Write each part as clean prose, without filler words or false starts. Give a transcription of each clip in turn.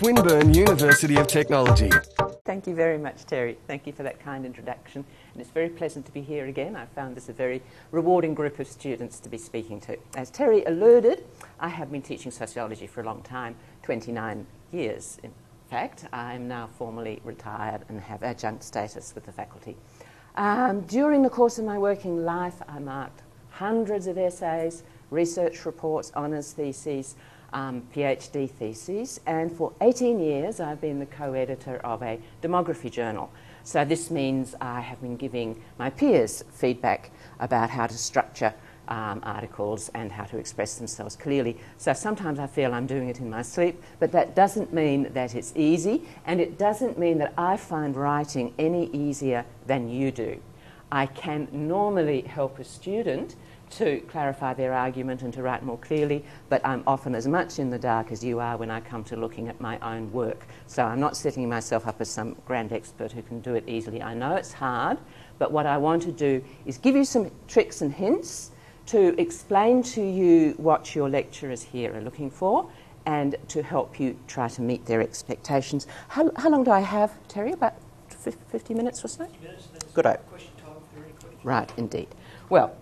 Swinburne University of Technology. Thank you very much, Terry. Thank you for that kind introduction. And it's very pleasant to be here again. I found this a very rewarding group of students to be speaking to. As Terry alluded, I have been teaching sociology for a long time, 29 years in fact. I'm now formally retired and have adjunct status with the faculty. During the course of my working life, I marked hundreds of essays, research reports, honours theses, PhD theses, and for 18 years I've been the co-editor of a demography journal. So this means I have been giving my peers feedback about how to structure articles and how to express themselves clearly. So sometimes I feel I'm doing it in my sleep, but that doesn't mean that it's easy, and it doesn't mean that I find writing any easier than you do. I can normally help a student to clarify their argument and to write more clearly, but I'm often as much in the dark as you are when I come to looking at my own work. So I'm not setting myself up as some grand expert who can do it easily. I know it's hard, but what I want to do is give you some tricks and hints to explain to you what your lecturers here are looking for and to help you try to meet their expectations. How long do I have, Terry? About 50 minutes or so? 50 minutes. Good. Question time for any questions. Right, indeed. Well,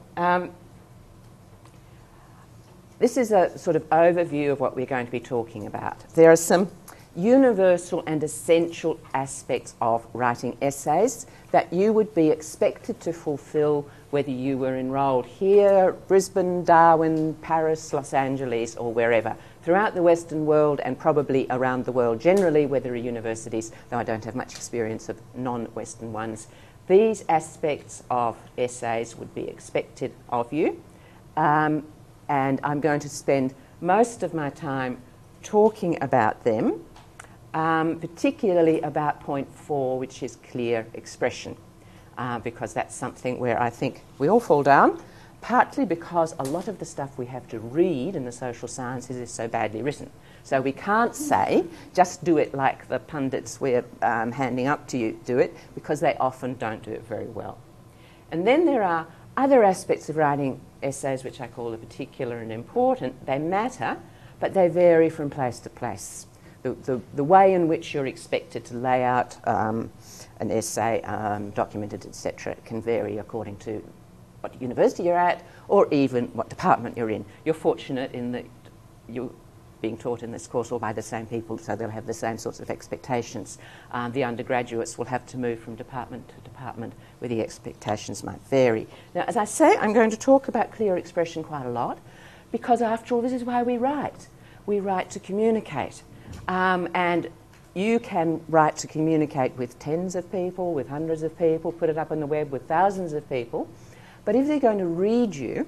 this is a sort of overview of what we're going to be talking about. There are some universal and essential aspects of writing essays that you would be expected to fulfil whether you were enrolled here, Brisbane, Darwin, Paris, Los Angeles, or wherever, throughout the Western world and probably around the world generally, where there are universities, though I don't have much experience of non-Western ones. These aspects of essays would be expected of you. And I'm going to spend most of my time talking about them, particularly about point 4, which is clear expression, because that's something where I think we all fall down, partly because a lot of the stuff we have to read in the social sciences is so badly written. So we can't say, just do it like the pundits we're handing up to you do it, because they often don't do it very well. And then there are other aspects of writing essays which I call the particular and important. They matter, but they vary from place to place. The way in which you're expected to lay out an essay, document it, etc., can vary according to what university you're at or even what department you're in. You're fortunate in that you're being taught in this course all by the same people, so they'll have the same sorts of expectations. The undergraduates will have to move from department to department where the expectations might vary. Now, as I say, I'm going to talk about clear expression quite a lot because, after all, this is why we write. We write to communicate. And you can write to communicate with tens of people, with hundreds of people, put it up on the web with thousands of people. But if they're going to read you,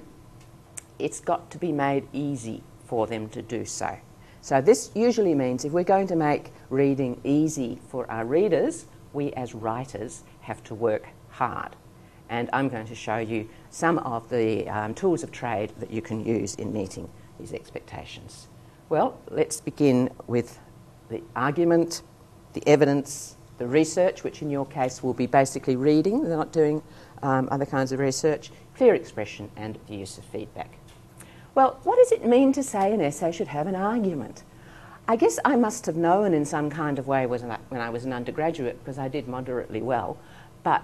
it's got to be made easy for them to do so. So this usually means if we're going to make reading easy for our readers, we as writers have to work hard. And I'm going to show you some of the tools of trade that you can use in meeting these expectations. Well, let's begin with the argument, the evidence, the research, which in your case will be basically reading, they're not doing other kinds of research, clear expression, and the use of feedback. Well, what does it mean to say an essay should have an argument? I guess I must have known in some kind of way when I was an undergraduate, because I did moderately well, but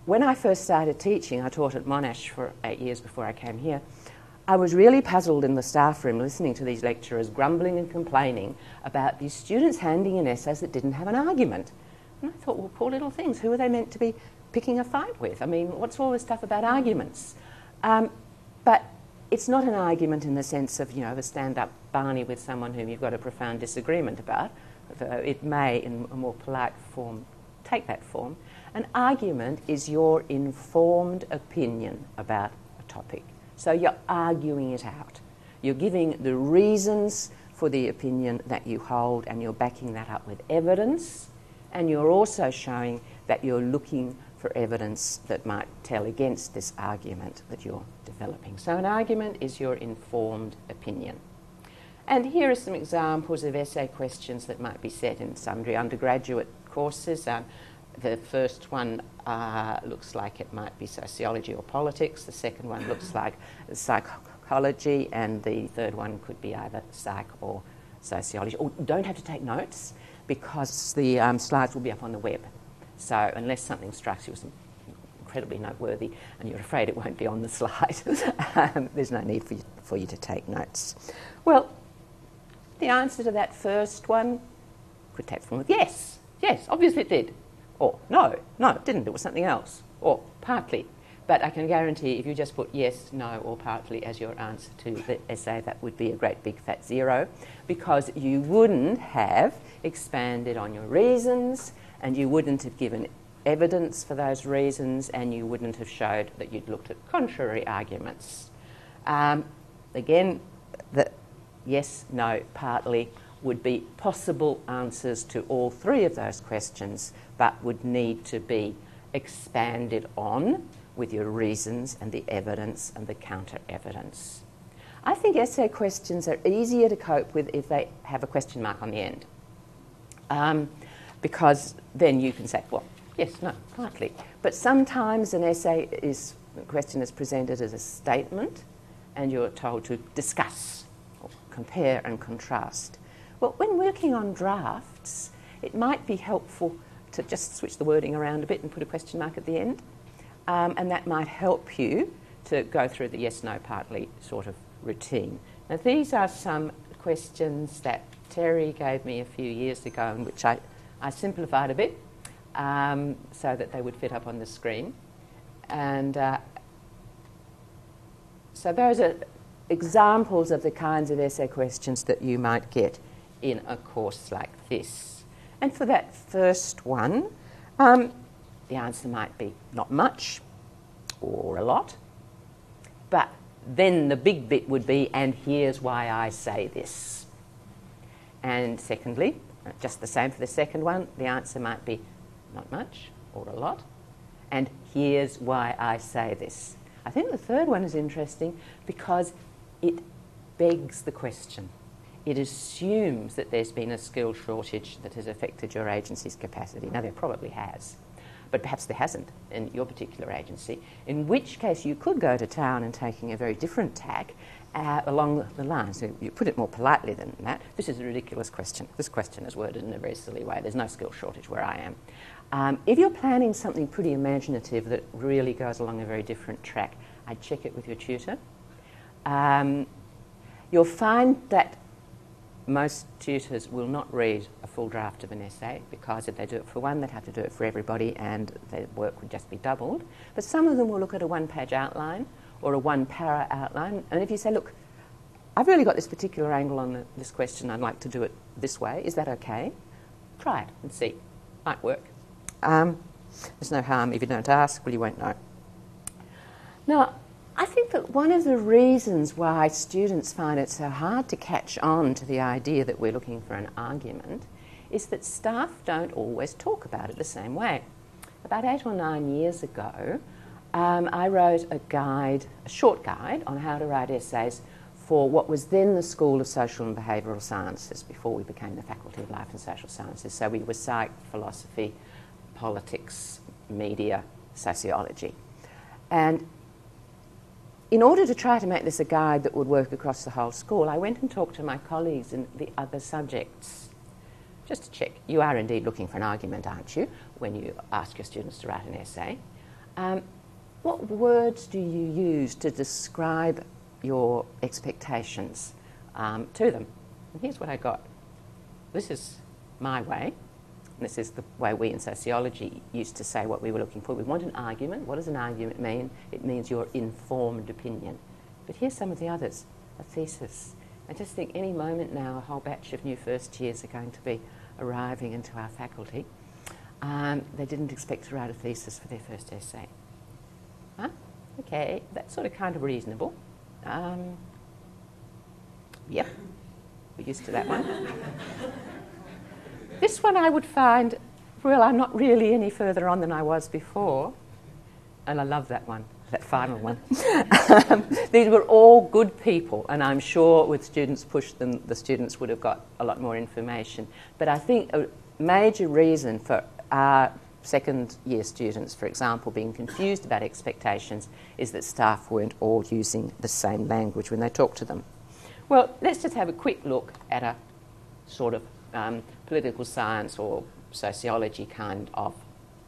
when I first started teaching, I taught at Monash for 8 years before I came here, I was really puzzled in the staff room listening to these lecturers grumbling and complaining about these students handing in essays that didn't have an argument. And I thought, well, poor little things, who are they meant to be picking a fight with? I mean, what's all this stuff about arguments? But it's not an argument in the sense of, a stand-up Barney with someone whom you've got a profound disagreement about. It may, in a more polite form, take that form. An argument is your informed opinion about a topic. So you're arguing it out. You're giving the reasons for the opinion that you hold, and you're backing that up with evidence, and you're also showing that you're looking for evidence that might tell against this argument that you're developing. So an argument is your informed opinion. And here are some examples of essay questions that might be set in sundry undergraduate courses. The first one looks like it might be sociology or politics. The second one looks like psychology, and the third one could be either psych or sociology, or don't have to take notes because the slides will be up on the web. So unless something strikes you as incredibly noteworthy and you're afraid it won't be on the slide, there's no need for you to take notes. Well, the answer to that first one could take the form of yes, obviously it did. Or no, it didn't, it was something else. Or partly. But I can guarantee if you just put yes, no, or partly as your answer to the essay, that would be a great big fat zero, because you wouldn't have expanded on your reasons, and you wouldn't have given evidence for those reasons, and you wouldn't have showed that you'd looked at contrary arguments. Again, the yes, no, partly would be possible answers to all three of those questions, but would need to be expanded on with your reasons and the evidence and the counter-evidence. I think essay questions are easier to cope with if they have a question mark on the end, because then you can say, well, yes, no, partly. But sometimes an essay question is presented as a statement and you're told to discuss or compare and contrast. Well, when working on drafts, it might be helpful to just switch the wording around a bit and put a question mark at the end. And that might help you to go through the yes, no, partly sort of routine. Now, these are some questions that Terry gave me a few years ago, in which I simplified a bit so that they would fit up on the screen. And so those are examples of the kinds of essay questions that you might get in a course like this. And for that first one, the answer might be not much or a lot, but then the big bit would be, and here's why I say this. And secondly, just the same for the second one, the answer might be not much or a lot, and here's why I say this. I think the third one is interesting because it begs the question. It assumes that there's been a skill shortage that has affected your agency's capacity. Now, there probably has, but perhaps there hasn't in your particular agency, in which case you could go to town and taking a very different tack along the lines. So you put it more politely than that. This is a ridiculous question. This question is worded in a very silly way. There's no skill shortage where I am. If you're planning something pretty imaginative that really goes along a very different track, I'd check it with your tutor. You'll find that most tutors will not read a full draft of an essay, because if they do it for one, they'd have to do it for everybody and their work would just be doubled. But some of them will look at a one-page outline or a one-para outline, and if you say, look, I've really got this particular angle on this question, I'd like to do it this way, is that okay? Try it and see. Might work. There's no harm if you don't ask, well, you won't know. Now, I think that one of the reasons why students find it so hard to catch on to the idea that we're looking for an argument is that staff don't always talk about it the same way. About 8 or 9 years ago, I wrote a short guide on how to write essays for what was then the School of Social and Behavioural Sciences, before we became the Faculty of Life and Social Sciences. So we were psych, philosophy, politics, media, sociology. And in order to try to make this a guide that would work across the whole school, I went and talked to my colleagues in the other subjects, just to check. You are indeed looking for an argument, aren't you, when you ask your students to write an essay? What words do you use to describe your expectations to them? And here's what I got. This is my way. This is the way we in sociology used to say what we were looking for. We want an argument. What does an argument mean? It means your informed opinion. But here's some of the others. A thesis. I just think any moment now a whole batch of new first years are going to be arriving into our faculty. They didn't expect to write a thesis for their first essay. Huh? Okay, that's sort of kind of reasonable. Yep, we're used to that one. This one I would find, well, I'm not really any further on than I was before. And I love that one, that final one. These were all good people, and I'm sure with students pushed them, the students would have got a lot more information. But I think a major reason for our second year students, for example, being confused about expectations is that staff weren't all using the same language when they talked to them. Well, let's just have a quick look at a sort of political science or sociology kind of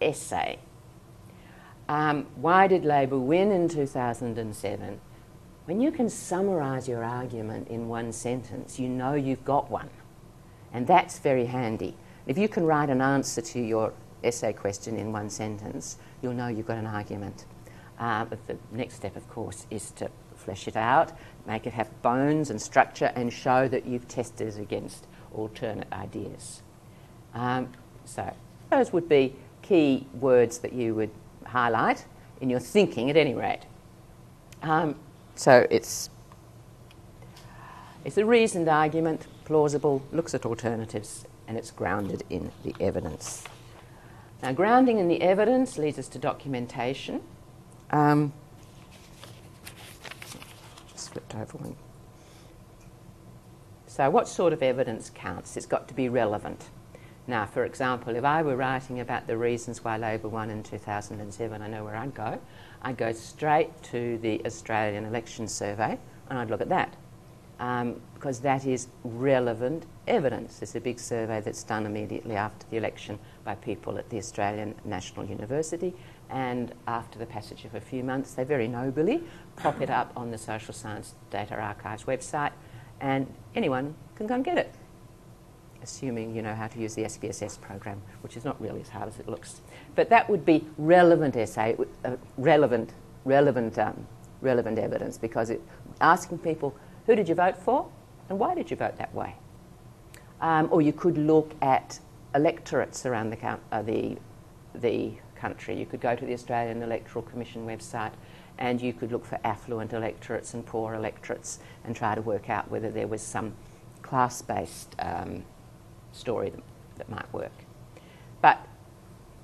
essay. Why did Labor win in 2007? When you can summarise your argument in one sentence, you know you've got one. And that's very handy. If you can write an answer to your essay question in one sentence, you'll know you've got an argument. But the next step, of course, is to flesh it out, make it have bones and structure, and show that you've tested it against alternate ideas. So those would be key words that you would highlight in your thinking at any rate. So it's a reasoned argument, plausible, looks at alternatives, and it's grounded in the evidence. Now, grounding in the evidence leads us to documentation. Just flipped over one. So what sort of evidence counts? It's got to be relevant. Now, for example, if I were writing about the reasons why Labor won in 2007, I know where I'd go. I'd go straight to the Australian Election Survey and I'd look at that, because that is relevant evidence. It's a big survey that's done immediately after the election by people at the Australian National University, and after the passage of a few months, they very nobly pop it up on the Social Science Data Archives website, and anyone can go and get it, assuming you know how to use the SPSS program, which is not really as hard as it looks. But that would be relevant essay, relevant evidence, because it's asking people, who did you vote for and why did you vote that way? Or you could look at electorates around the country. You could go to the Australian Electoral Commission website and you could look for affluent electorates and poor electorates and try to work out whether there was some class-based story that might work. But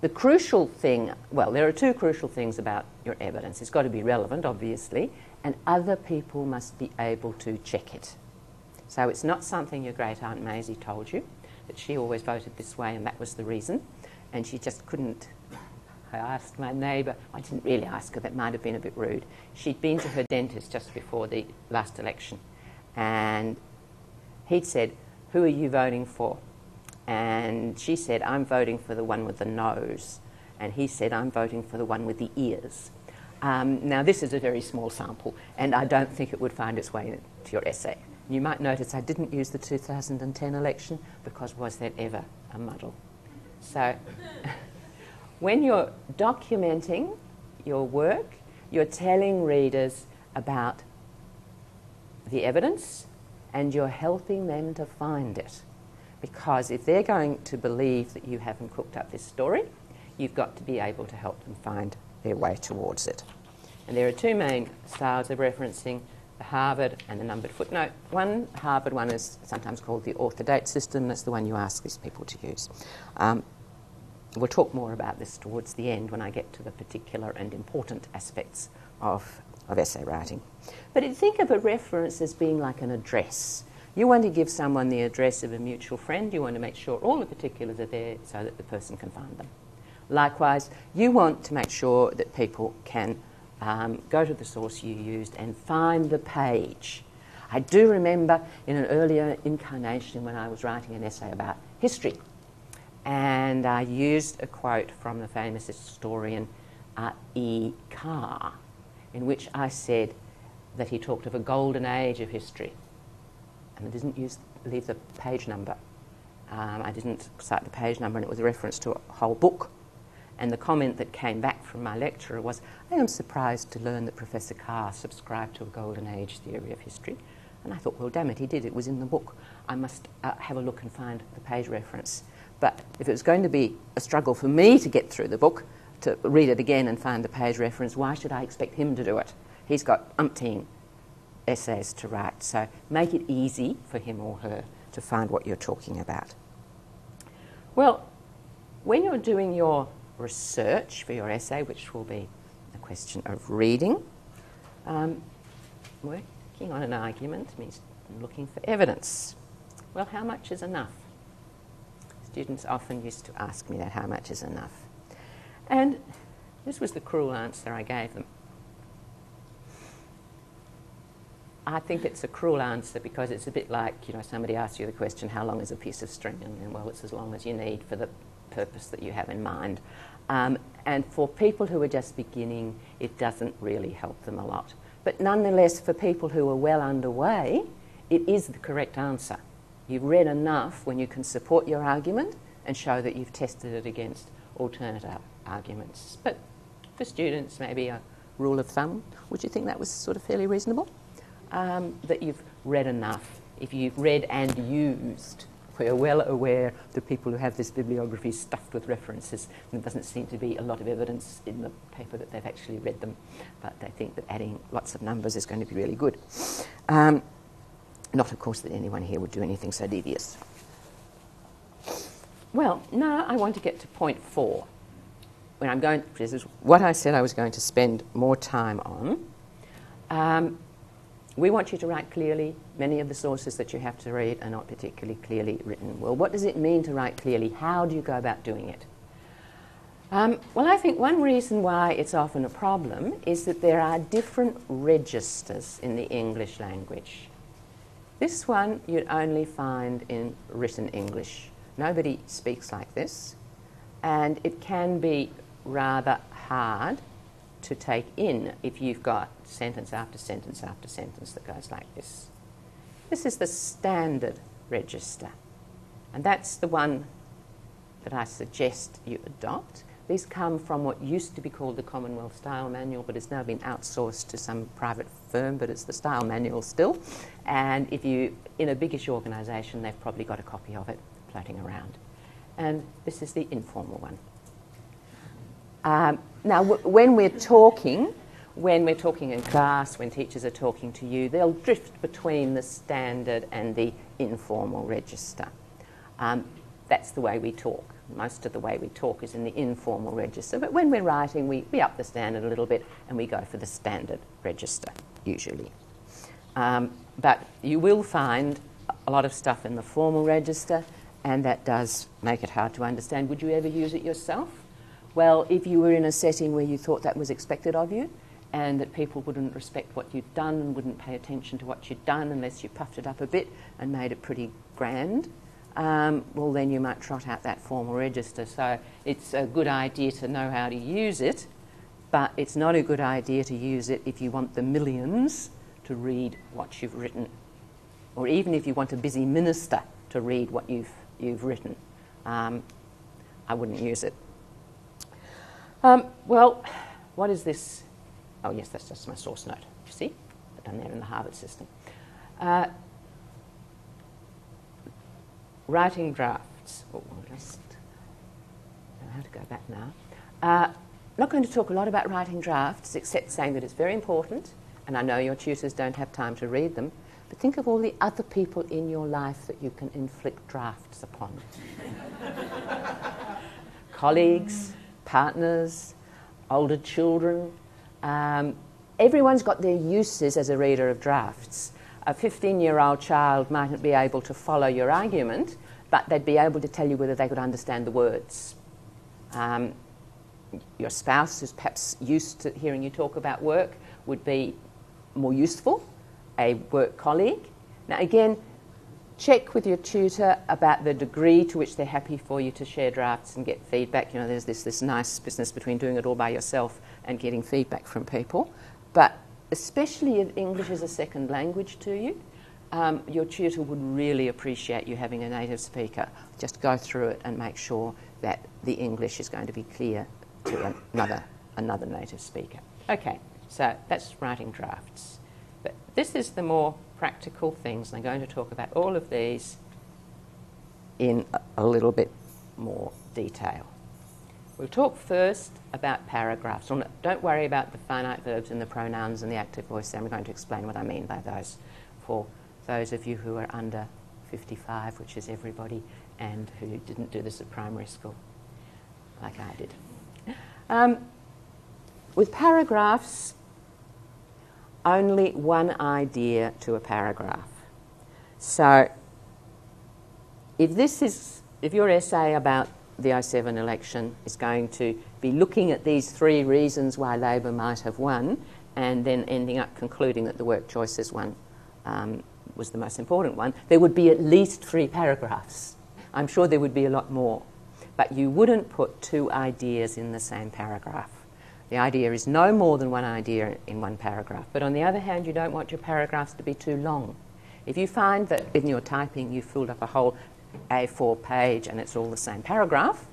the crucial thing, well, there are two crucial things about your evidence. It's got to be relevant, obviously, and other people must be able to check it. So it's not something your great aunt Maisie told you, that she always voted this way and that was the reason, and she just couldn't. I asked my neighbour, I didn't really ask her, that might have been a bit rude. She'd been to her dentist just before the last election, and he'd said, who are you voting for? And she said, I'm voting for the one with the nose. And he said, I'm voting for the one with the ears. Now, this is a very small sample, and I don't think it would find its way into your essay. You might notice I didn't use the 2010 election, because was that ever a muddle? So when you're documenting your work, you're telling readers about the evidence and you're helping them to find it. Because if they're going to believe that you haven't cooked up this story, you've got to be able to help them find their way towards it. And there are two main styles of referencing, the Harvard and the numbered footnote. One Harvard one is sometimes called the author date system. That's the one you ask these people to use. We'll talk more about this towards the end when I get to the particular and important aspects of essay writing. But think of a reference as being like an address. You want to give someone the address of a mutual friend. You want to make sure all the particulars are there so that the person can find them. Likewise, you want to make sure that people can go to the source you used and find the page. I do remember in an earlier incarnation when I was writing an essay about history, and I used a quote from the famous historian E. Carr, in which I said that he talked of a golden age of history. And I didn't leave the page number. I didn't cite the page number, and it was a reference to a whole book. And the comment that came back from my lecturer was, I am surprised to learn that Professor Carr subscribed to a golden age theory of history. And I thought, well, damn it, he did. It was in the book. I must have a look and find the page reference. But if it was going to be a struggle for me to get through the book, to read it again and find the page reference, why should I expect him to do it? He's got umpteen essays to write, so make it easy for him or her to find what you're talking about. Well, when you're doing your research for your essay, which will be a question of reading, working on an argument means looking for evidence. Well, how much is enough? Students often used to ask me that, how much is enough? And this was the cruel answer I gave them. I think it's a cruel answer because it's a bit like, somebody asks you the question, how long is a piece of string? And then, well, it's as long as you need for the purpose that you have in mind. And for people who are just beginning, it doesn't really help them a lot. But nonetheless, for people who are well underway, it is the correct answer. You've read enough when you can support your argument and show that you've tested it against alternative arguments. But for students, maybe a rule of thumb, would you think that was sort of fairly reasonable? That you've read enough. If you've read and used, we're well aware that people who have this bibliography stuffed with references, and there doesn't seem to be a lot of evidence in the paper that they've actually read them, but they think that adding lots of numbers is going to be really good. Not, of course, that anyone here would do anything so devious. Well, now I want to get to point 4. This is what I said I was going to spend more time on. We want you to write clearly. Many of the sources that you have to read are not particularly clearly written. Well, what does it mean to write clearly? How do you go about doing it? Well, I think one reason why it's often a problem is that there are different registers in the English language. This one you'd only find in written English. Nobody speaks like this, and it can be rather hard to take in if you've got sentence after sentence after sentence that goes like this. This is the standard register, and that's the one that I suggest you adopt. These come from what used to be called the Commonwealth Style Manual, but it's now been outsourced to some private firm, but it's the Style Manual still. And if you, in a biggish organisation, they've probably got a copy of it floating around. And this is the informal one. Now, when we're talking in class, when teachers are talking to you, they'll drift between the standard and the informal register. That's the way we talk. Most of the way we talk is in the informal register, but when we're writing, we up the standard a little bit and we go for the standard register, usually. But you will find a lot of stuff in the formal register, and that does make it hard to understand. Would you ever use it yourself? Well, if you were in a setting where you thought that was expected of you, and that people wouldn't respect what you'd done and wouldn't pay attention to what you'd done unless you puffed it up a bit and made it pretty grand, well, then you might trot out that formal register. So it's a good idea to know how to use it, but it's not a good idea to use it if you want the millions to read what you've written, or even if you want a busy minister to read what you've written. I wouldn't use it. Well, what is this? Oh, yes, that's just my source note. You see? Done there in the Harvard system. Writing drafts. Oh, I'll just know how to go back now. Not going to talk a lot about writing drafts, except saying that it's very important, and I know your tutors don't have time to read them, but think of all the other people in your life that you can inflict drafts upon. Colleagues, partners, older children. Everyone's got their uses as a reader of drafts. A 15-year-old child mightn't be able to follow your argument, but they'd be able to tell you whether they could understand the words. Your spouse, who's perhaps used to hearing you talk about work, would be more useful. A work colleague. Now, again, check with your tutor about the degree to which they're happy for you to share drafts and get feedback. You know, there's this nice business between doing it all by yourself and getting feedback from people. But especially if English is a second language to you, your tutor would really appreciate you having a native speaker. Just go through it and make sure that the English is going to be clear to another native speaker. Okay, so that's writing drafts. But this is the more practical things, and I'm going to talk about all of these in a little bit more detail. We'll talk first about paragraphs. Don't worry about the finite verbs and the pronouns and the active voice. I'm going to explain what I mean by those for those of you who are under 55, which is everybody, and who didn't do this at primary school, like I did. With paragraphs, only one idea to a paragraph. So if your essay about the 07 election is going to be looking at these 3 reasons why Labor might have won, and then ending up concluding that the work choices won, was the most important one, there would be at least 3 paragraphs. I'm sure there would be a lot more. But you wouldn't put 2 ideas in the same paragraph. The idea is no more than 1 idea in 1 paragraph. But on the other hand, you don't want your paragraphs to be too long. If you find that in your typing you filled up a whole A4 page and it's all the same paragraph,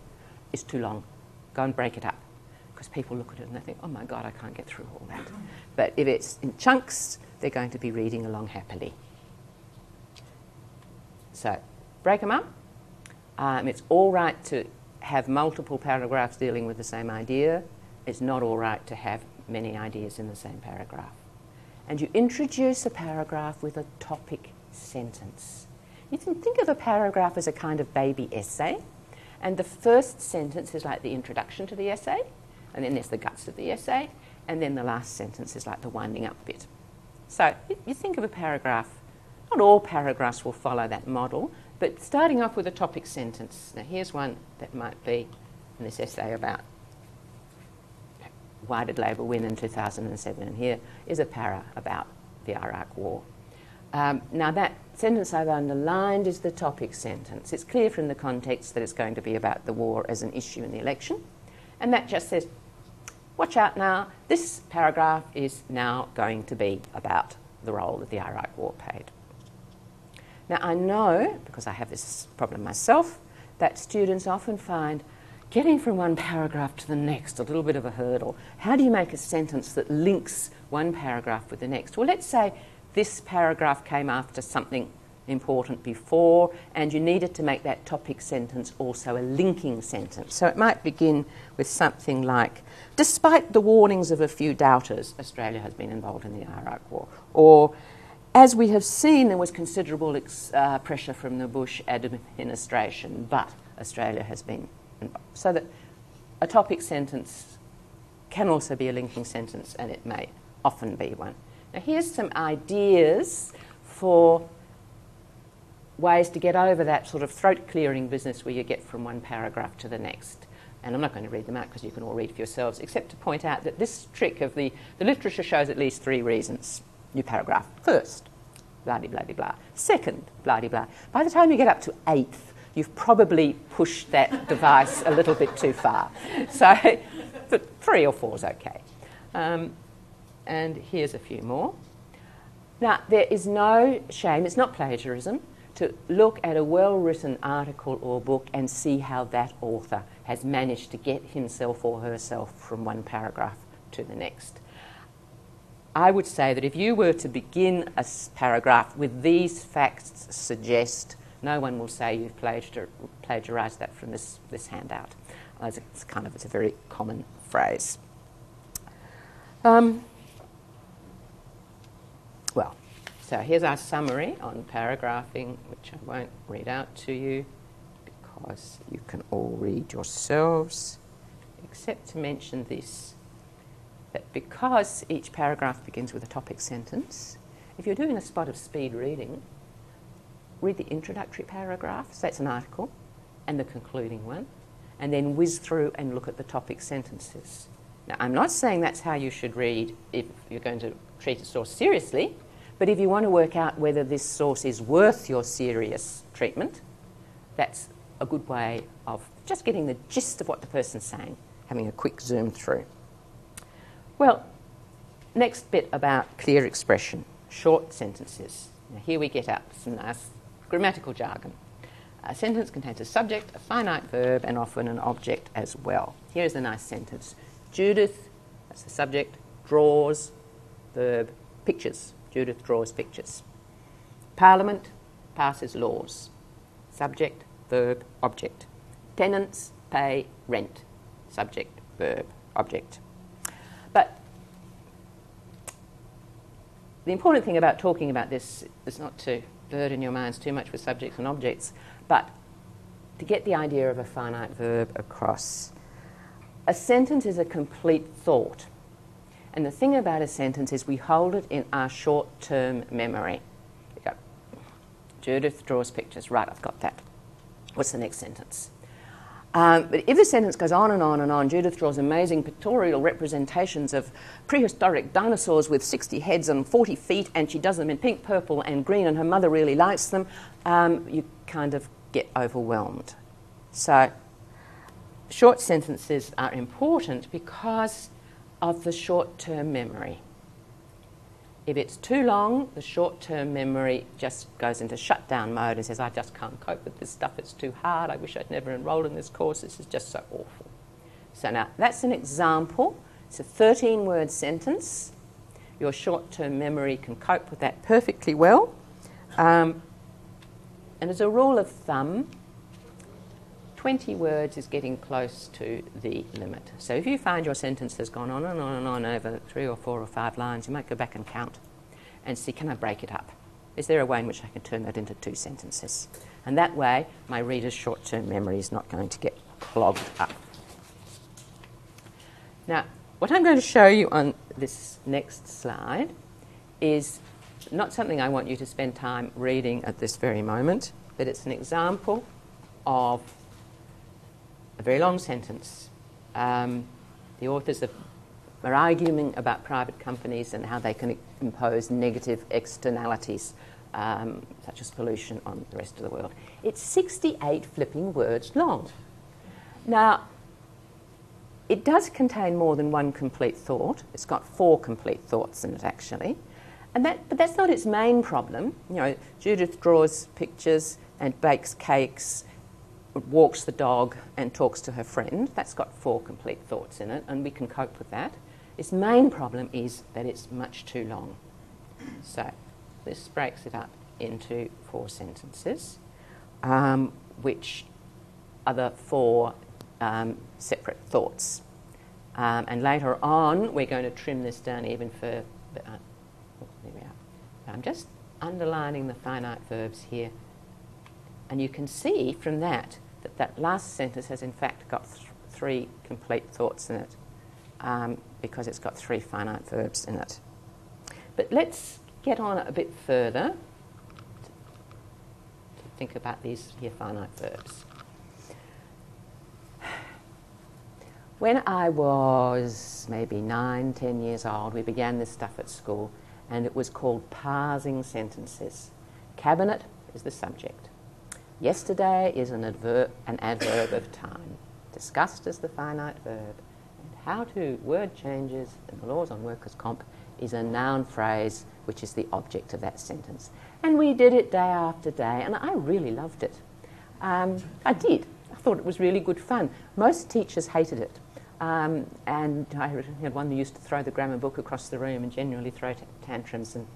it's too long. Go and break it up. Because people look at it and they think, oh my God, I can't get through all that. But if it's in chunks, they're going to be reading along happily. So, break them up. It's all right to have multiple paragraphs dealing with the same idea. It's not all right to have many ideas in the same paragraph. And you introduce a paragraph with a topic sentence. You can think of a paragraph as a kind of baby essay, and the first sentence is like the introduction to the essay, and then there's the guts of the essay, and then the last sentence is like the winding up bit. So you think of a paragraph, not all paragraphs will follow that model, but starting off with a topic sentence. Now here's one that might be in this essay about why did Labor win in 2007, and here is a para about the Iraq War. Now that sentence I've underlined is the topic sentence. It's clear from the context that it's going to be about the war as an issue in the election, and that just says, watch out now, this paragraph is now going to be about the role that the Iraq War played. Now I know, because I have this problem myself, that students often find getting from one paragraph to the next a little bit of a hurdle. How do you make a sentence that links one paragraph with the next? Well, let's say this paragraph came after something important before, and you needed to make that topic sentence also a linking sentence. So it might begin with something like, despite the warnings of a few doubters, Australia has been involved in the Iraq War. Or, as we have seen, there was considerable pressure from the Bush administration, but Australia has been involved. So that a topic sentence can also be a linking sentence, and it may often be one. Now here's some ideas for ways to get over that sort of throat-clearing business where you get from one paragraph to the next. And I'm not going to read them out because you can all read for yourselves, except to point out that this trick of the literature shows at least 3 reasons. New paragraph. First, blah-de-blah-de-blah. Second, blah-de-blah. By the time you get up to 8th, you've probably pushed that device a little bit too far. So, but 3 or 4 is okay. And here's a few more. Now, there is no shame, it's not plagiarism, to look at a well-written article or book and see how that author has managed to get himself or herself from one paragraph to the next. I would say that if you were to begin a paragraph with these facts suggest, no one will say you've plagiarised that from this handout. It's a very common phrase. Well, so here's our summary on paragraphing, which I won't read out to you because you can all read yourselves, except to mention this, that because each paragraph begins with a topic sentence, if you're doing a spot of speed reading, read the introductory paragraph, so that's an article, and the concluding one, and then whiz through and look at the topic sentences. Now, I'm not saying that's how you should read if you're going to treat a source seriously, but if you want to work out whether this source is worth your serious treatment, that's a good way of just getting the gist of what the person's saying, having a quick zoom through. Well, next bit about clear expression, short sentences. Now here we get out some nice grammatical jargon. A sentence contains a subject, a finite verb, and often an object as well. Here's a nice sentence. Judith, that's the subject, draws, verb, pictures. Judith draws pictures. Parliament passes laws. Subject, verb, object. Tenants pay rent. Subject, verb, object. But the important thing about talking about this is not to burden your minds too much with subjects and objects, but to get the idea of a finite verb across. A sentence is a complete thought. And the thing about a sentence is we hold it in our short-term memory. You go, Judith draws pictures. Right, I've got that. What's the next sentence? But if the sentence goes on and on and on, Judith draws amazing pictorial representations of prehistoric dinosaurs with 60 heads and 40 feet, and she does them in pink, purple and green, and her mother really likes them, you kind of get overwhelmed. So short sentences are important because of the short-term memory. If it's too long, the short-term memory just goes into shutdown mode and says, I just can't cope with this stuff, it's too hard, I wish I'd never enrolled in this course, this is just so awful. So now, that's an example. It's a 13-word sentence. Your short-term memory can cope with that perfectly well. And as a rule of thumb, 20 words is getting close to the limit. So if you find your sentence has gone on and on and on over 3 or 4 or 5 lines, you might go back and count and see, can I break it up? Is there a way in which I can turn that into 2 sentences? And that way, my reader's short-term memory is not going to get clogged up. Now, what I'm going to show you on this next slide is not something I want you to spend time reading at this very moment, but it's an example of a very long sentence. The authors are arguing about private companies and how they can impose negative externalities, such as pollution, on the rest of the world. It's 68 flipping words long. Now, it does contain more than one complete thought. It's got 4 complete thoughts in it, actually. But that's not its main problem. You know, Judith draws pictures and bakes cakes, walks the dog and talks to her friend. That's got 4 complete thoughts in it, and we can cope with that. Its main problem is that it's much too long. So this breaks it up into 4 sentences, which are the 4 separate thoughts. And later on, we're going to trim this down even further. There we are. I'm just underlining the finite verbs here. And you can see from that that last sentence has in fact got 3 complete thoughts in it, because it's got 3 finite verbs in it. But let's get on a bit further to think about these here finite verbs. When I was maybe 9, 10 years old, we began this stuff at school, and it was called parsing sentences. Cabinet is the subject. Yesterday is an adverb of time. Discussed is the finite verb. And how to word changes and the laws on workers' comp is a noun phrase, which is the object of that sentence. And we did it day after day, and I really loved it. I did. I thought it was really good fun. Most teachers hated it. And I had one who used to throw the grammar book across the room and generally throw tantrums. And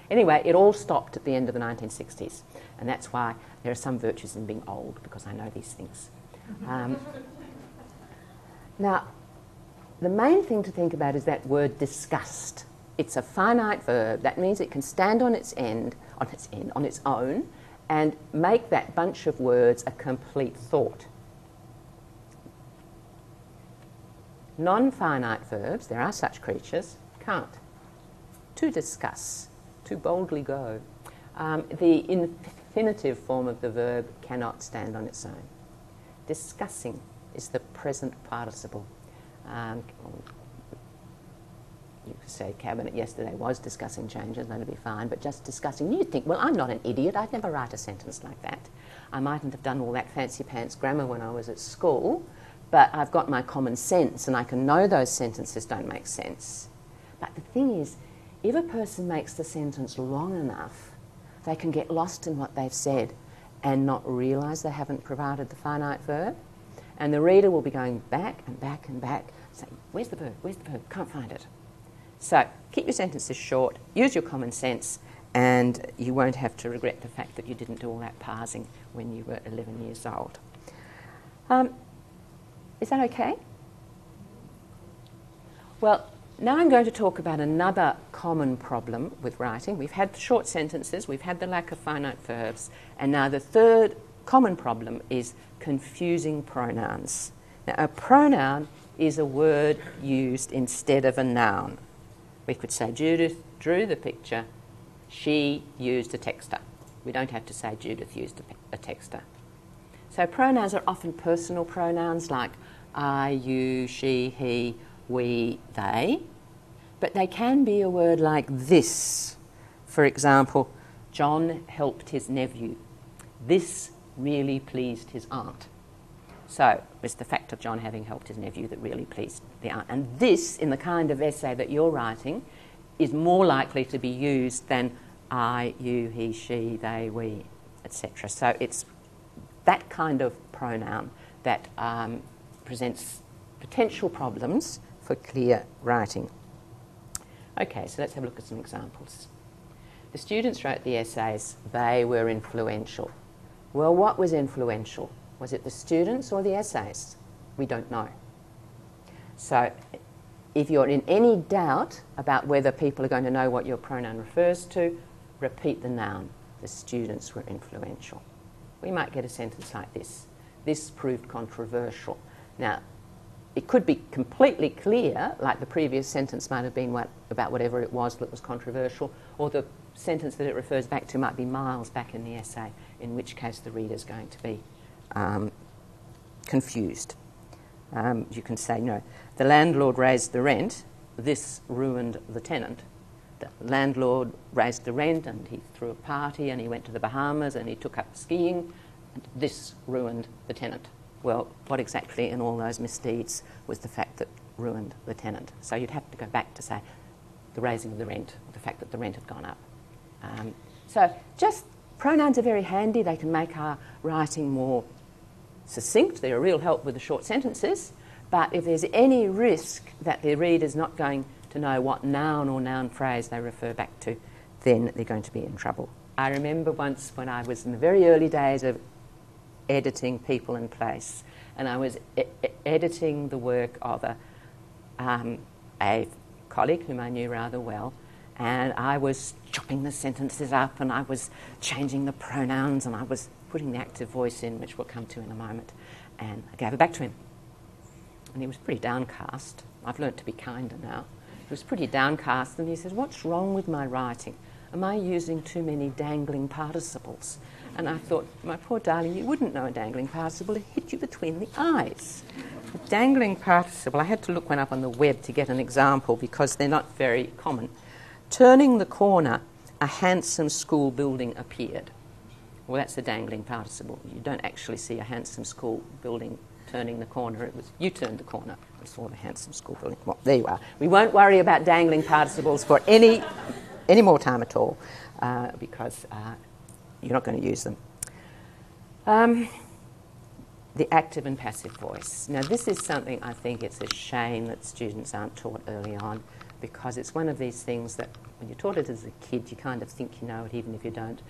anyway, it all stopped at the end of the 1960s. And that's why there are some virtues in being old, because I know these things. Now, the main thing to think about is that word discussed. It's a finite verb. That means it can stand on its own, and make that bunch of words a complete thought. Non-finite verbs, there are such creatures, can't. To discuss, to boldly go. The infinitive form of the verb cannot stand on its own. Discussing is the present participle. You could say cabinet yesterday was discussing changes, that'd be fine, but just discussing. You'd think, well, I'm not an idiot, I'd never write a sentence like that. I mightn't have done all that fancy pants grammar when I was at school, but I've got my common sense and I can know those sentences don't make sense. But the thing is, if a person makes the sentence long enough, they can get lost in what they've said and not realise they haven't provided the finite verb. And the reader will be going back and back and back, saying, where's the verb? Where's the verb? Can't find it. So keep your sentences short, use your common sense, and you won't have to regret the fact that you didn't do all that parsing when you were 11 years old. Is that okay? Well, now I'm going to talk about another common problem with writing. We've had short sentences, we've had the lack of finite verbs, and now the third common problem is confusing pronouns. Now, a pronoun is a word used instead of a noun. We could say Judith drew the picture, she used a texter. We don't have to say Judith used a texter. So pronouns are often personal pronouns like I, you, she, he, we, they. But they can be a word like this. For example, John helped his nephew. This really pleased his aunt. So it's the fact of John having helped his nephew that really pleased the aunt. And this, in the kind of essay that you're writing, is more likely to be used than I, you, he, she, they, we, etc. So it's that kind of pronoun that presents potential problems for clear writing. Okay, so let's have a look at some examples. The students wrote the essays, they were influential. Well, what was influential? Was it the students or the essays? We don't know. So if you're in any doubt about whether people are going to know what your pronoun refers to, repeat the noun. The students were influential. We might get a sentence like this. This proved controversial. Now, it could be completely clear, like the previous sentence might have been about whatever it was that was controversial, or the sentence that it refers back to might be miles back in the essay, in which case the reader's going to be confused. You can say, no, the landlord raised the rent, this ruined the tenant. The landlord raised the rent and he threw a party and he went to the Bahamas and he took up skiing, and this ruined the tenant. Well, what exactly in all those misdeeds was the fact that ruined the tenant? So you'd have to go back to say the raising of the rent, or the fact that the rent had gone up. So just pronouns are very handy. They can make our writing more succinct. They're a real help with the short sentences. But if there's any risk that the reader's not going to know what noun or noun phrase they refer back to, then they're going to be in trouble. I remember once when I was in the very early days of editing People and Place, and I was editing the work of a colleague whom I knew rather well, and I was chopping the sentences up and I was changing the pronouns and I was putting the active voice in, which we'll come to in a moment, and I gave it back to him. And he was pretty downcast. I've learnt to be kinder now. He was pretty downcast and he says, "What's wrong with my writing? Am I using too many dangling participles?" And I thought, my poor darling, you wouldn't know a dangling participle. It hit you between the eyes. A dangling participle, I had to look one up on the web to get an example because they're not very common. Turning the corner, a handsome school building appeared. Well, that's a dangling participle. You don't actually see a handsome school building turning the corner. It was you turned the corner and saw the handsome school building. Well, there you are. We won't worry about dangling participles for any more time at all because you're not going to use them. The active and passive voice. Now, this is something I think it's a shame that students aren't taught early on, because it's one of these things that when you're taught it as a kid, you kind of think you know it even if you don't,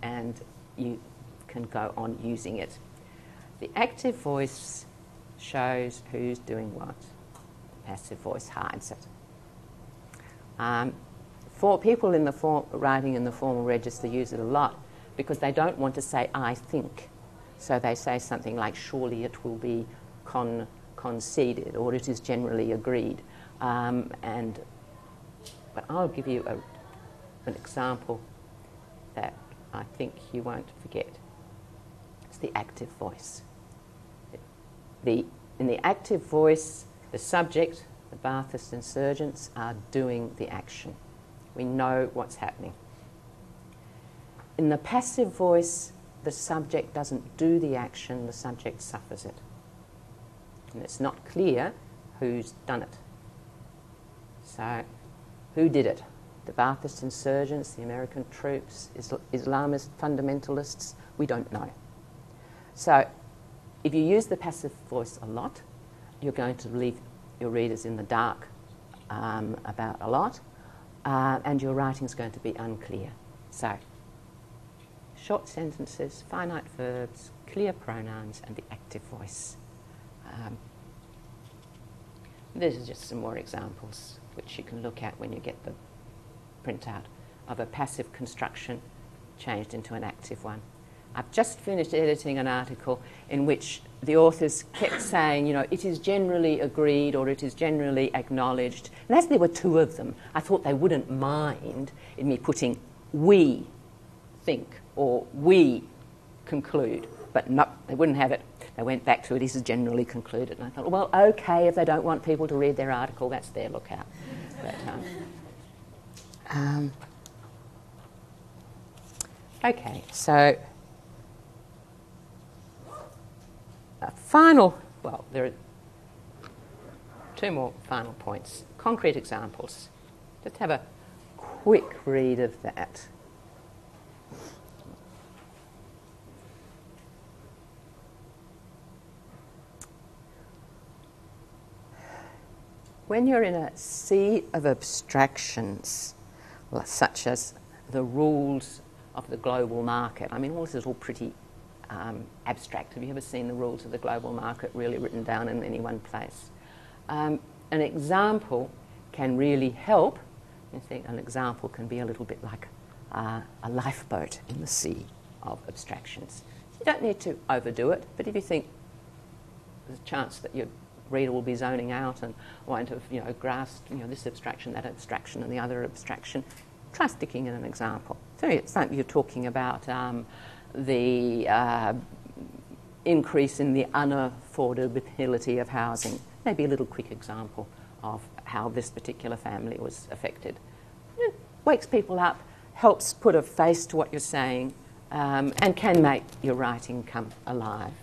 and you can go on using it. The active voice shows who's doing what. The passive voice hides it. For people in the writing in the formal register use it a lot because they don't want to say "I think." So they say something like, "Surely it will be conceded," or "it is generally agreed." But I'll give you an example that I think you won't forget. It's the active voice. In the active voice, the subject, the Baathist insurgents, are doing the action. We know what's happening. In the passive voice, the subject doesn't do the action, the subject suffers it. And it's not clear who's done it. So, who did it? The Baathist insurgents, the American troops, Islamist fundamentalists? We don't know. So, if you use the passive voice a lot, you're going to leave your readers in the dark about a lot, and your writing's going to be unclear. So, short sentences, finite verbs, clear pronouns, and the active voice. These are just some more examples which you can look at when you get the printout of a passive construction changed into an active one. I've just finished editing an article in which the authors kept saying, it is generally agreed or it is generally acknowledged. And as there were two of them, I thought they wouldn't mind in me putting "we think" or "we conclude." But no, they wouldn't have it. They went back to it. This is generally concluded. And I thought, well, okay, if they don't want people to read their article, that's their lookout. But, okay, so there are two more final points. Concrete examples. Just have a quick read of that. When you're in a sea of abstractions, such as the rules of the global market, I mean, all this is all pretty abstract. Have you ever seen the rules of the global market really written down in any one place? An example can really help. You think an example can be a little bit like a lifeboat in the sea of abstractions. You don't need to overdo it, but if you think there's a chance that your reader will be zoning out and won't have, grasped, this abstraction, that abstraction, and the other abstraction, try sticking in an example. So it's like you're talking about the increase in the unaffordability of housing. Maybe a little quick example of how this particular family was affected. It wakes people up, helps put a face to what you're saying, and can make your writing come alive.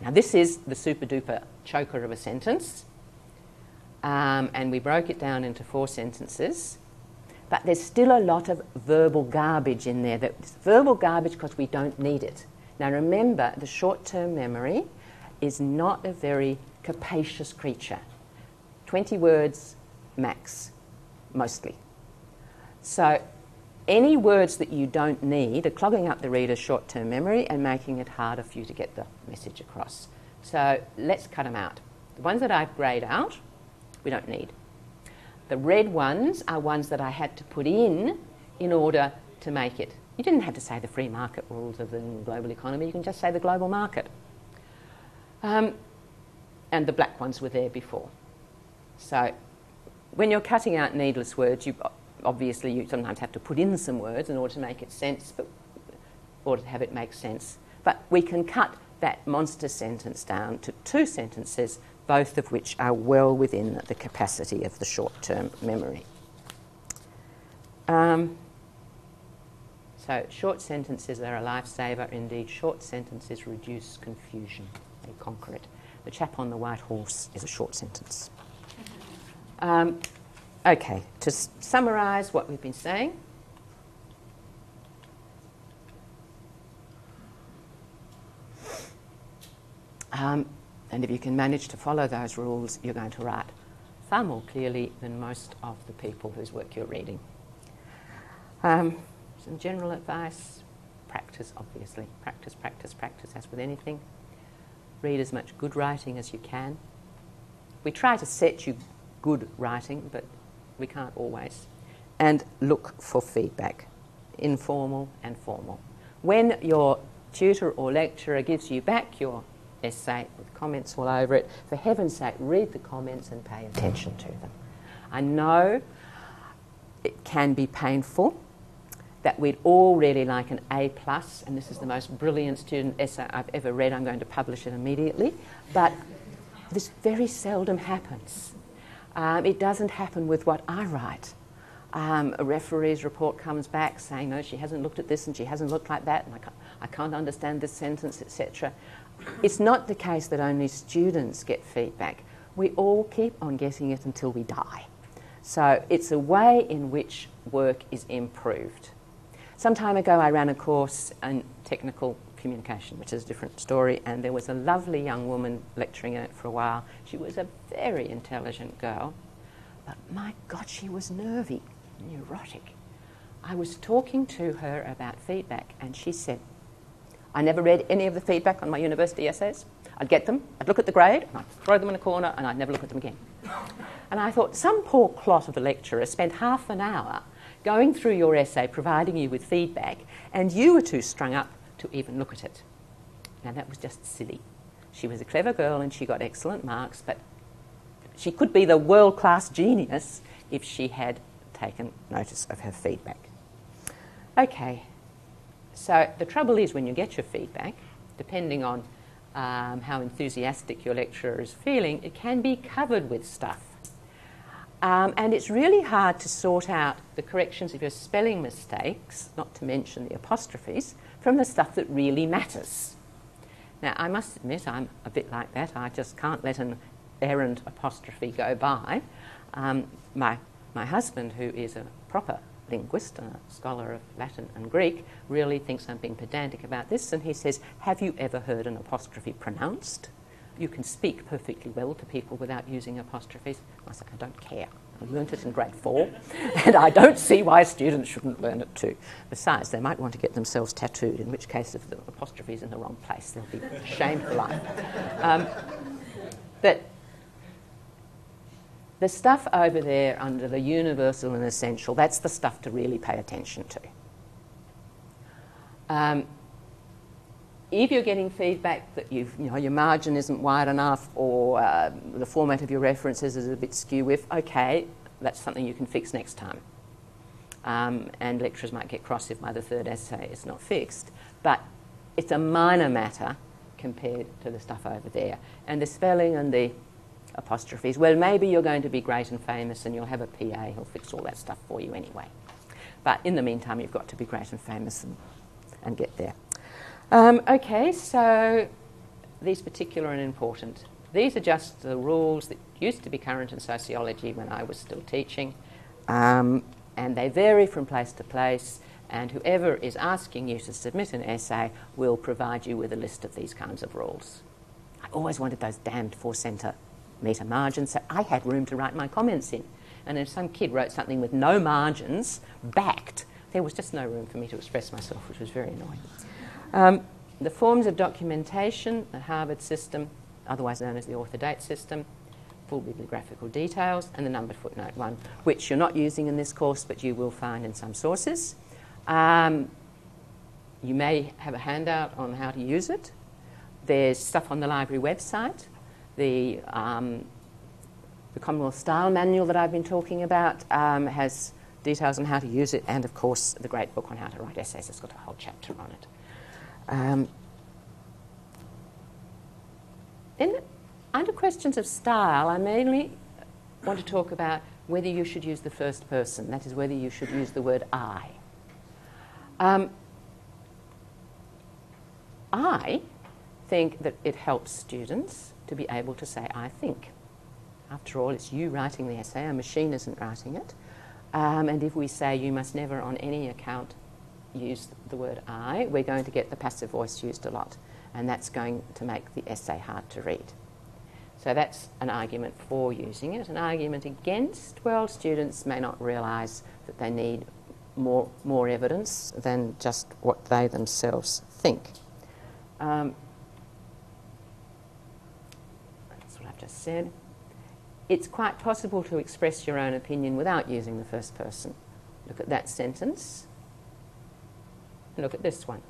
Now this is the super-duper choker of a sentence, and we broke it down into 4 sentences, but there's still a lot of verbal garbage in there. That's verbal garbage because we don't need it. Now remember, the short-term memory is not a very capacious creature. 20 words max, mostly. So any words that you don't need are clogging up the reader's short-term memory and making it harder for you to get the message across. So let's cut them out. The ones that I've greyed out, we don't need. The red ones are ones that I had to put in order to make it. You didn't have to say the free market rules of the global economy. You can just say the global market. And the black ones were there before. So when you're cutting out needless words, obviously you sometimes have to put in some words in order to make it sense, or to have it make sense. But we can cut that monster sentence down to 2 sentences, both of which are well within the capacity of the short-term memory. So short sentences are a lifesaver. Indeed, short sentences reduce confusion. They conquer it. The chap on the white horse is a short sentence. Okay, to summarise what we've been saying. And if you can manage to follow those rules, you're going to write far more clearly than most of the people whose work you're reading. Some general advice: practice, obviously. Practice, practice, practice, as with anything. Read as much good writing as you can. We try to set you good writing, but we can't always. And look for feedback, informal and formal. When your tutor or lecturer gives you back your essay with comments all over it, for heaven's sake, read the comments and pay attention to them. I know it can be painful, that we'd all really like an A+, and this is the most brilliant student essay I've ever read. I'm going to publish it immediately. But this very seldom happens. It doesn't happen with what I write. A referee's report comes back saying, no, she hasn't looked at this and she hasn't looked like that, and I can't understand this sentence, etc. It's not the case that only students get feedback. We all keep on getting it until we die. So it's a way in which work is improved. Some time ago I ran a course in technical communication, which is a different story, and there was a lovely young woman lecturing in it for a while. She was a very intelligent girl, but my God, she was nervy, neurotic. I was talking to her about feedback, and she said, I never read any of the feedback on my university essays. I'd get them, I'd look at the grade, and I'd throw them in a corner, and I'd never look at them again. And I thought, some poor clot of a lecturer spent half an hour going through your essay, providing you with feedback, and you were too strung up to even look at it. Now, that was just silly. She was a clever girl and she got excellent marks, but she could be the world-class genius if she had taken notice of her feedback. Okay, So the trouble is when you get your feedback, depending on how enthusiastic your lecturer is feeling, it can be covered with stuff. And it's really hard to sort out the corrections of your spelling mistakes, not to mention the apostrophes, from the stuff that really matters. Now, I must admit I'm a bit like that. I just can't let an errant apostrophe go by. My husband, who is a proper linguist and a scholar of Latin and Greek, really thinks I'm being pedantic about this, and he says, have you ever heard an apostrophe pronounced? You can speak perfectly well to people without using apostrophes. I say, I don't care. I learnt it in grade 4, and I don't see why students shouldn't learn it too. Besides, they might want to get themselves tattooed, in which case if the apostrophe is in the wrong place, they'll be ashamed for life. But the stuff over there under the universal and essential, that's the stuff to really pay attention to. If you're getting feedback that your margin isn't wide enough or the format of your references is a bit skew with, okay, that's something you can fix next time. And lecturers might get cross if my third essay is not fixed. But it's a minor matter compared to the stuff over there. And the spelling and the apostrophes, well, maybe you're going to be great and famous and you'll have a PA who'll fix all that stuff for you anyway. But in the meantime, you've got to be great and famous and get there. Okay, so these particular and important. These are just the rules that used to be current in sociology when I was still teaching, and they vary from place to place, and whoever is asking you to submit an essay will provide you with a list of these kinds of rules. I always wanted those damned 4-centimetre margins, so I had room to write my comments in. And if some kid wrote something with no margins, backed, there was just no room for me to express myself, which was very annoying. The forms of documentation, the Harvard system, otherwise known as the author-date system, full bibliographical details, and the numbered footnote 1, which you're not using in this course, but you will find in some sources. You may have a handout on how to use it. There's stuff on the library website. The Commonwealth Style Manual that I've been talking about has details on how to use it, and of course the great book on how to write essays has got a whole chapter on it. Then, under questions of style, I mainly want to talk about whether you should use the first person, that is, whether you should use the word I. I think that it helps students to be able to say, I think. After all, it's you writing the essay, a machine isn't writing it. And if we say you must never on any account use the word I, we're going to get the passive voice used a lot, and that's going to make the essay hard to read. So that's an argument for using it. An argument against, well, students may not realise that they need more evidence than just what they themselves think. That's what I've just said. It's quite possible to express your own opinion without using the first person. Look at that sentence. Look at this one.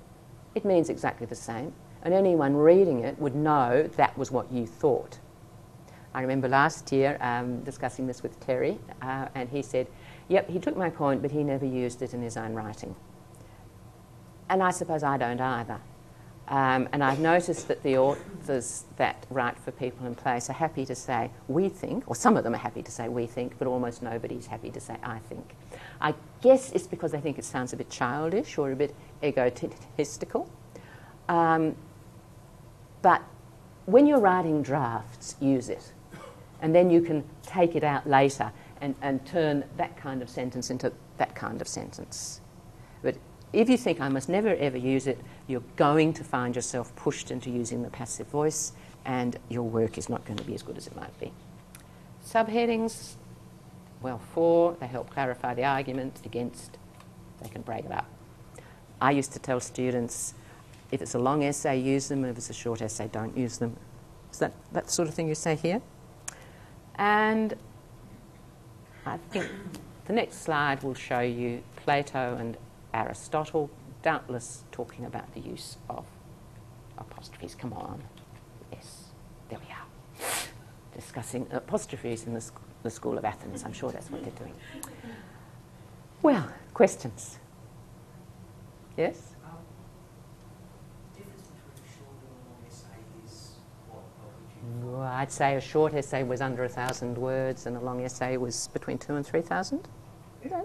It means exactly the same, and anyone reading it would know that was what you thought. I remember last year discussing this with Terry, and he said, yep, he took my point, but he never used it in his own writing. And I suppose I don't either. And I've noticed that the authors that write for People and Place are happy to say, we think, or some of them are happy to say we think, but almost nobody's happy to say I think. I guess it's because they think it sounds a bit childish or a bit egotistical. But when you're writing drafts, use it. And then you can take it out later and turn that kind of sentence into that kind of sentence. But if you think I must never ever use it, you're going to find yourself pushed into using the passive voice, and your work is not going to be as good as it might be. Subheadings, well, for, they help clarify the argument. Against, they can break it up. I used to tell students, if it's a long essay, use them, and if it's a short essay, don't use them. Is that the sort of thing you say here? And I think the next slide will show you Plato and Aristotle, doubtless talking about the use of apostrophes. Come on. Yes, there we are. Discussing apostrophes in the School of Athens. I'm sure that's what they're doing. Well, questions? Yes? I'd say a short essay was under 1,000 words and a long essay was between 2,000 and 3,000. Yeah.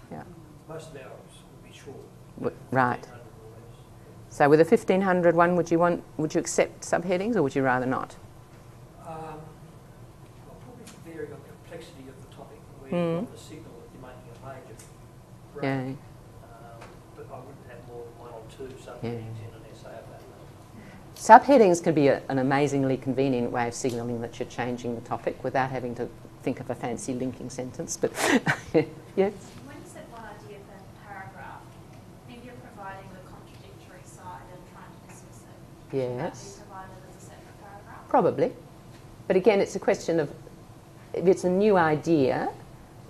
Yeah. Most of ours would be short. Right. 1,500 or less. So with a 1,500 one, would you accept subheadings or would you rather not? Well, probably varying on the complexity of the topic and where you want the signal that you're making a major break. Yeah. But I wouldn't have more than one or two subheadings in an essay of that level. Subheadings can be an amazingly convenient way of signalling that you're changing the topic without having to think of a fancy linking sentence. But yes. When you said one idea per paragraph, if you're providing the contradictory side and trying to dismiss it, should that Yes. be provided as a separate paragraph? Probably. But again, it's a question of if it's a new idea,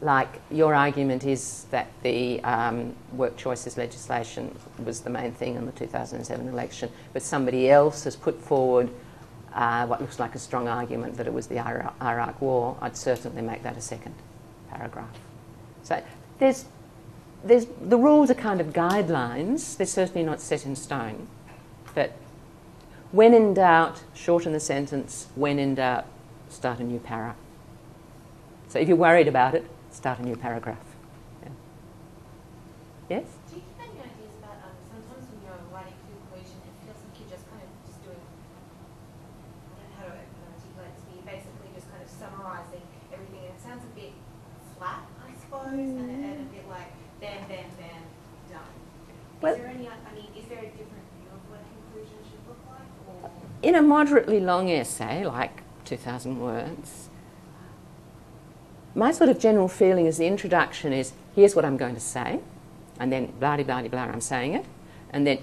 like your argument is that the work choices legislation was the main thing in the 2007 election, but somebody else has put forward what looks like a strong argument that it was the Iraq War, I'd certainly make that a second paragraph. So there's the rules are kind of guidelines. They're certainly not set in stone. But when in doubt, shorten the sentence. When in doubt, start a new para. So if you're worried about it, start a new paragraph. Yeah. Yes? Do you have any ideas about sometimes when you're writing conclusion, it feels like you're just kind of just doing, I don't know how to articulate this, but you're basically just kind of summarising everything, and it sounds a bit flat, I suppose, and a bit like bam, bam, bam, done. Well- Is there any? I mean, is there a different view of what conclusion should look like, or? In a moderately long essay, like 2,000 words, my sort of general feeling is the introduction is, here's what I'm going to say, and then blah-de-blah-de-blah, I'm saying it, and then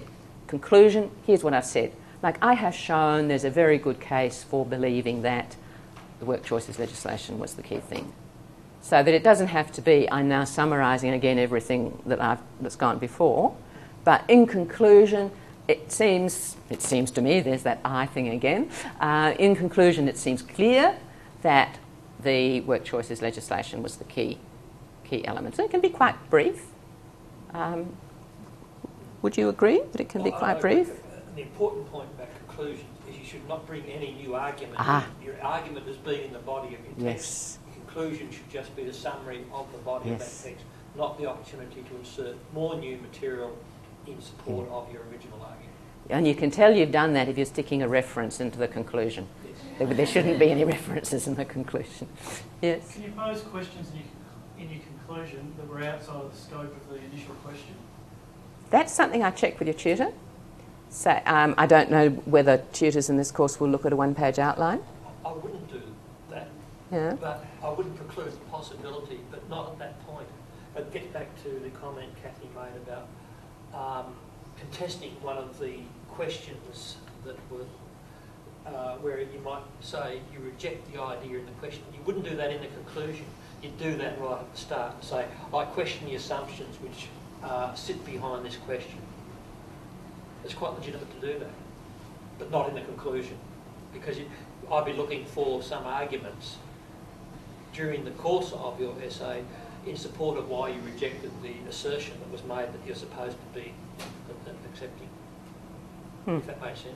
conclusion, here's what I've said. Like, I have shown there's a very good case for believing that the work choices legislation was the key thing. So that it doesn't have to be, I'm now summarising again everything that's gone before, but in conclusion, it seems to me, there's that I thing again, in conclusion it seems clear that the work choices legislation was the key element. So it can be quite brief. Would you agree that it can be quite brief? The important point about conclusions is you should not bring any new argument. Your argument has been in the body of your text. The conclusion should just be the summary of the body of that text, not the opportunity to insert more new material in support of your original argument. And you can tell you've done that if you're sticking a reference into the conclusion. Yes. There shouldn't be any references in the conclusion. Yes? Can you pose questions in your conclusion that were outside of the scope of the initial question? That's something I check with your tutor. So I don't know whether tutors in this course will look at a one-page outline. I wouldn't do that, Yeah. but I wouldn't preclude the possibility, but not at that point. I'd get back to the comment Kathy made about contesting one of the questions that were where you might say you reject the idea in the question. You wouldn't do that in the conclusion. You'd do that right at the start and say, I question the assumptions which sit behind this question. It's quite legitimate to do that, but not in the conclusion, because I'd be looking for some arguments during the course of your essay in support of why you rejected the assertion that was made that you're supposed to be accepting. If that makes sense.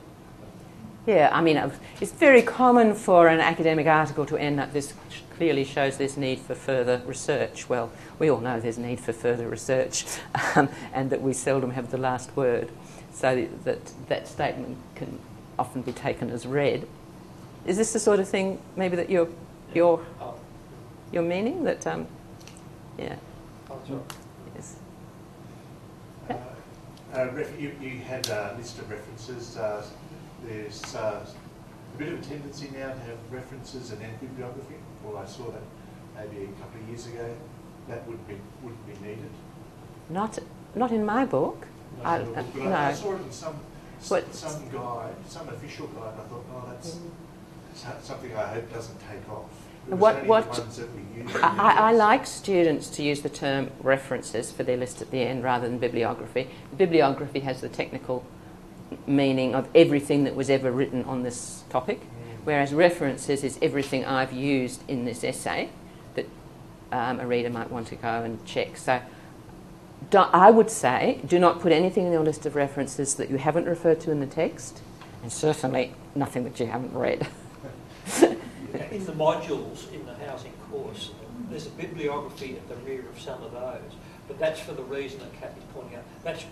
Yeah, I mean, it's very common for an academic article to end up, this clearly shows there's need for further research. Well, we all know there's need for further research and that we seldom have the last word. So that statement can often be taken as read. Is this the sort of thing maybe that you're meaning? That, yeah. Oh, sorry. Yes. You had a list of references. There's a bit of a tendency now to have references and then bibliography. Well, I saw that maybe a couple of years ago. That wouldn't be needed. Not in my book. No. I saw it in some guide, some official guide. I thought, oh, that's something I hope doesn't take off. I like students to use the term references for their list at the end rather than bibliography. Bibliography has the technical meaning of everything that was ever written on this topic, whereas references is everything I've used in this essay that a reader might want to go and check. So I would say do not put anything in your list of references that you haven't referred to in the text, and certainly nothing that you haven't read. In the modules in the housing course, there's a bibliography at the rear of some of those, but that's for the reason that Kathy's pointing out. That's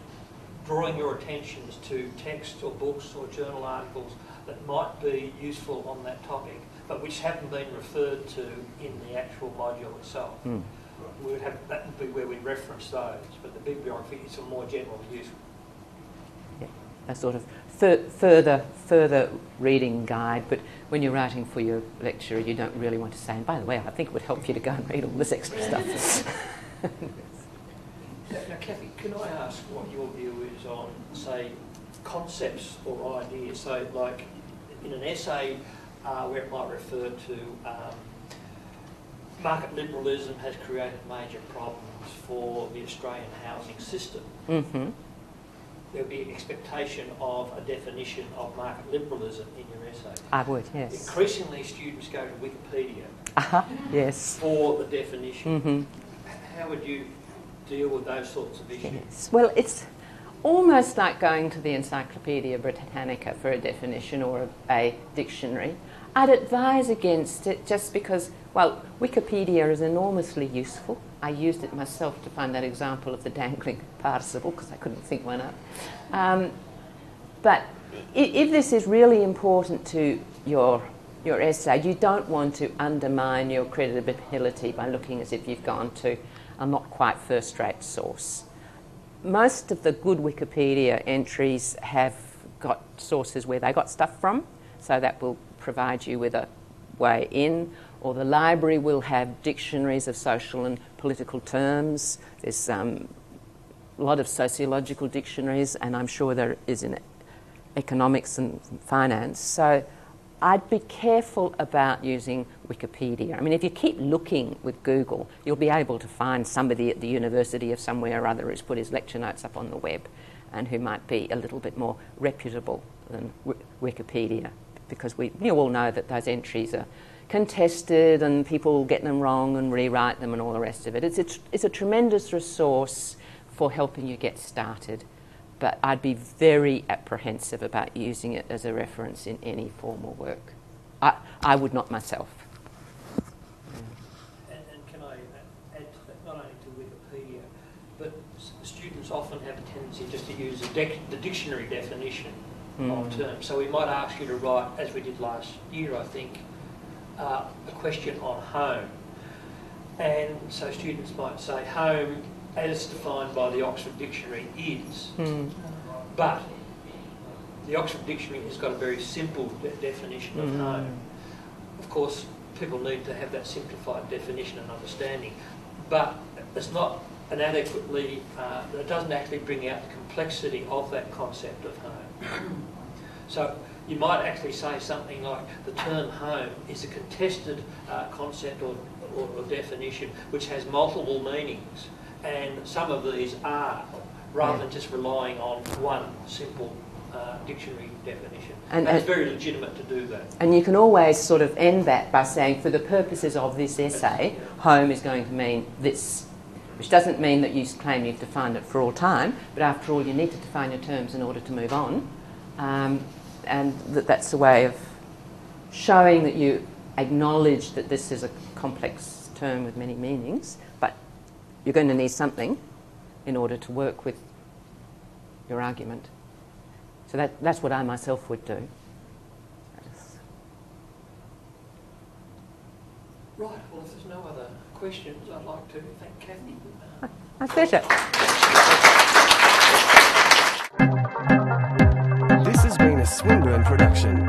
drawing your attentions to texts or books or journal articles that might be useful on that topic, but which haven't been referred to in the actual module itself. We would have, that would be where we reference those, but the bibliography is a more general use. Yeah, a sort of further reading guide, but when you're writing for your lecture, you don't really want to say, and by the way, I think it would help you to go and read all this extra stuff. Now, Kathy, can I ask what your view is on, say, concepts or ideas? So, like, in an essay where it might refer to market liberalism has created major problems for the Australian housing system, there'll be an expectation of a definition of market liberalism in your essay. I would, yes. Increasingly, students go to Wikipedia yes. for the definition. How would you deal with those sorts of issues? Yes. Well, it's almost like going to the Encyclopaedia Britannica for a definition or a dictionary. I'd advise against it just because, well, Wikipedia is enormously useful. I used it myself to find that example of the dangling participle because I couldn't think one up. But if this is really important to your essay, you don't want to undermine your credibility by looking as if you've gone to a not quite first-rate source. Most of the good Wikipedia entries have got sources where they got stuff from, so that will provide you with a way in, or the library will have dictionaries of social and political terms. There's a lot of sociological dictionaries, and I'm sure there is in economics and finance. So I'd be careful about using Wikipedia. I mean, if you keep looking with Google, you'll be able to find somebody at the university of somewhere or other who's put his lecture notes up on the web and who might be a little bit more reputable than Wikipedia, because you all know that those entries are contested and people get them wrong and rewrite them and all the rest of it. It's a tremendous resource for helping you get started, but I'd be very apprehensive about using it as a reference in any formal work. I would not myself. And can I add to that, not only to Wikipedia, but students often have a tendency just to use the dictionary definition of terms. So we might ask you to write, as we did last year, I think, a question on home. And so students might say, home, as defined by the Oxford Dictionary, is. But the Oxford Dictionary has got a very simple definition of home. Of course, people need to have that simplified definition and understanding, but it's not an adequately, it doesn't actually bring out the complexity of that concept of home. So you might actually say something like the term home is a contested concept or definition which has multiple meanings, and some of these are, rather than just relying on one simple dictionary definition. And it's very legitimate to do that. And you can always sort of end that by saying, for the purposes of this essay, home is going to mean this, which doesn't mean that you claim you've defined it for all time, but after all, you need to define your terms in order to move on. And that's a way of showing that you acknowledge that this is a complex term with many meanings, but you're going to need something in order to work with your argument. So that's what I myself would do. Right, well, if there's no other questions, I'd like to thank Kathy. My pleasure. This has been a Swinburne production.